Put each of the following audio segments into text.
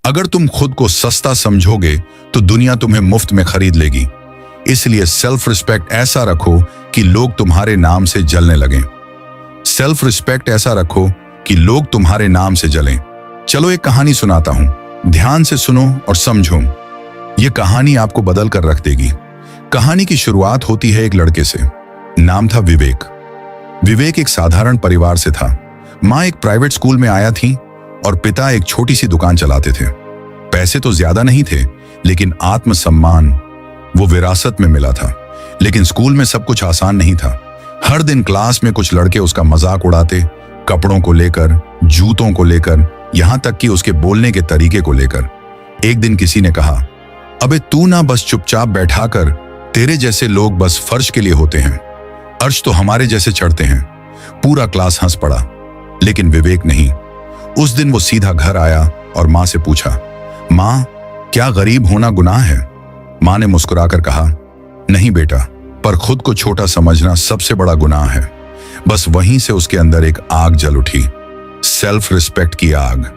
अगर तुम खुद को सस्ता समझोगे तो दुनिया तुम्हें मुफ्त में खरीद लेगी। इसलिए सेल्फ रिस्पेक्ट ऐसा रखो कि लोग तुम्हारे नाम से जलने लगें। सेल्फ रिस्पेक्ट ऐसा रखो कि लोग तुम्हारे नाम से जलें। चलो एक कहानी सुनाता हूं, ध्यान से सुनो और समझो। यह कहानी आपको बदल कर रख देगी। कहानी की शुरुआत होती है एक लड़के से, नाम था विवेक। विवेक एक साधारण परिवार से था। माँ एक प्राइवेट स्कूल में आया थी और पिता एक छोटी सी दुकान चलाते थे। पैसे तो ज्यादा नहीं थे, लेकिन आत्मसम्मान वो विरासत में मिला था। लेकिन स्कूल में सब कुछ आसान नहीं था। हर दिन क्लास में कुछ लड़के उसका मजाक उड़ाते, कपड़ों को लेकर, जूतों को लेकर, यहां तक कि उसके बोलने के तरीके को लेकर। एक दिन किसी ने कहा, अबे तू ना बस चुपचाप बैठा कर, तेरे जैसे लोग बस फर्श के लिए होते हैं, अर्श तो हमारे जैसे चढ़ते हैं। पूरा क्लास हंस पड़ा, लेकिन विवेक नहीं। उस दिन वो सीधा घर आया और माँ से पूछा, माँ क्या गरीब होना गुनाह है? माँ ने मुस्कुराकर कहा, नहीं बेटा, पर खुद को छोटा समझना सबसे बड़ा गुनाह है। बस वहीं से उसके अंदर एक आग जल उठी, सेल्फ रिस्पेक्ट की आग।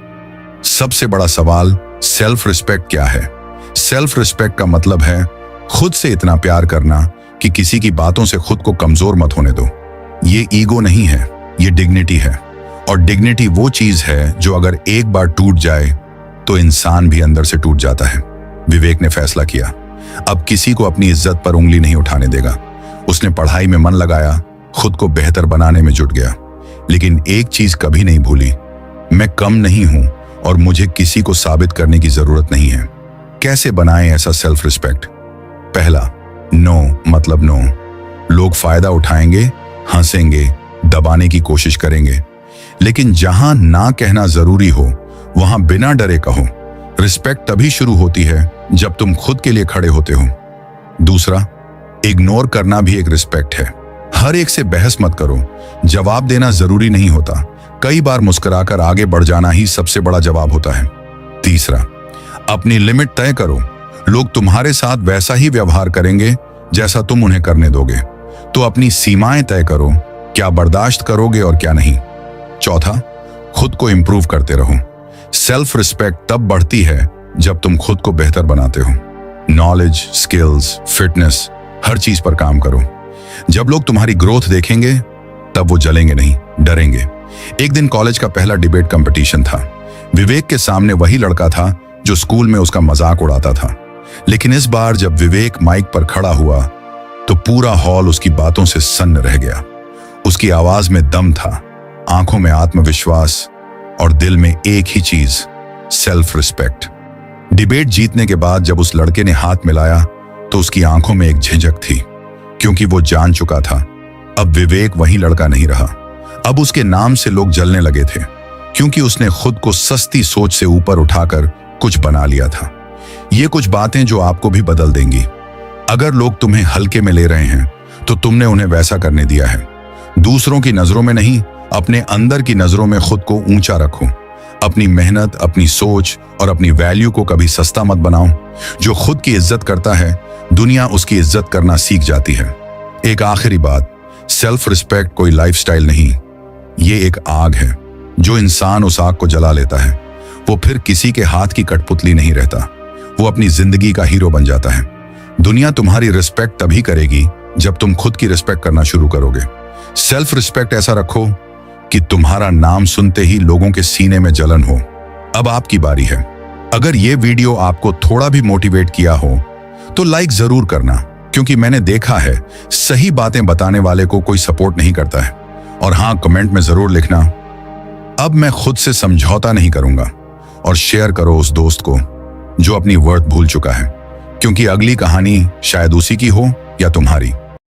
सबसे बड़ा सवाल, सेल्फ रिस्पेक्ट क्या है? सेल्फ रिस्पेक्ट का मतलब है खुद से इतना प्यार करना कि किसी की बातों से खुद को कमजोर मत होने दो। ये ईगो नहीं है, ये डिग्निटी है। और डिग्निटी वो चीज है जो अगर एक बार टूट जाए तो इंसान भी अंदर से टूट जाता है। विवेक ने फैसला किया, अब किसी को अपनी इज्जत पर उंगली नहीं उठाने देगा। उसने पढ़ाई में मन लगाया, खुद को बेहतर बनाने में जुट गया। लेकिन एक चीज कभी नहीं भूली, मैं कम नहीं हूं और मुझे किसी को साबित करने की जरूरत नहीं है। कैसे बनाएं ऐसा सेल्फ रिस्पेक्ट? पहला, नो मतलब नो। लोग फायदा उठाएंगे, हंसेंगे, दबाने की कोशिश करेंगे, लेकिन जहां ना कहना जरूरी हो वहां बिना डरे कहो। रिस्पेक्ट तभी शुरू होती है जब तुम खुद के लिए खड़े होते हो। दूसरा, इग्नोर करना भी एक रिस्पेक्ट है। हर एक से बहस मत करो, जवाब देना जरूरी नहीं होता। कई बार मुस्कुराकर आगे बढ़ जाना ही सबसे बड़ा जवाब होता है। तीसरा, अपनी लिमिट तय करो। लोग तुम्हारे साथ वैसा ही व्यवहार करेंगे जैसा तुम उन्हें करने दोगे, तो अपनी सीमाएं तय करो, क्या बर्दाश्त करोगे और क्या नहीं। चौथा, खुद को इंप्रूव करते रहो। सेल्फ रिस्पेक्ट तब बढ़ती है जब तुम खुद को बेहतर बनाते हो। नॉलेज, स्किल्स, फिटनेस, हर चीज पर काम करो। जब लोग तुम्हारी ग्रोथ देखेंगे तब वो जलेंगे नहीं, डरेंगे। एक दिन कॉलेज का पहला डिबेट कंपटीशन था। विवेक के सामने वही लड़का था जो स्कूल में उसका मजाक उड़ाता था। लेकिन इस बार जब विवेक माइक पर खड़ा हुआ तो पूरा हॉल उसकी बातों से सन्न रह गया। उसकी आवाज में दम था, आंखों में आत्मविश्वास और दिल में एक ही चीज, सेल्फ रिस्पेक्ट। डिबेट जीतने के बाद जब उस लड़के ने हाथ मिलाया तो उसकी आंखों में एक झिझक थी, क्योंकि वो जान चुका था अब विवेक वही लड़का नहीं रहा। अब उसके नाम से लोग जलने लगे थे, क्योंकि उसने खुद को सस्ती सोच से ऊपर उठाकर कुछ बना लिया था। ये कुछ बातें जो आपको भी बदल देंगी। अगर लोग तुम्हें हल्के में ले रहे हैं तो तुमने उन्हें वैसा करने दिया है। दूसरों की नजरों में नहीं, अपने अंदर की नजरों में खुद को ऊंचा रखो। अपनी मेहनत, अपनी सोच और अपनी वैल्यू को कभी सस्ता मत बनाओ। जो खुद की इज्जत करता है, दुनिया उसकी इज्जत करना सीख जाती है। एक आखिरी बात, सेल्फ रिस्पेक्ट कोई लाइफस्टाइल नहीं, ये एक आग है। जो इंसान उस आग को जला लेता है वो फिर किसी के हाथ की कठपुतली नहीं रहता, वो अपनी जिंदगी का हीरो बन जाता है। दुनिया तुम्हारी रिस्पेक्ट तभी करेगी जब तुम खुद की रिस्पेक्ट करना शुरू करोगे। सेल्फ रिस्पेक्ट ऐसा रखो कि तुम्हारा नाम सुनते ही लोगों के सीने में जलन हो। अब आपकी बारी है। अगर ये वीडियो आपको थोड़ा भी मोटिवेट किया हो तो लाइक जरूर करना, क्योंकि मैंने देखा है सही बातें बताने वाले को कोई सपोर्ट नहीं करता है। और हाँ, कमेंट में जरूर लिखना, अब मैं खुद से समझौता नहीं करूंगा। और शेयर करो उस दोस्त को जो अपनी वर्थ भूल चुका है, क्योंकि अगली कहानी शायद उसी की हो या तुम्हारी।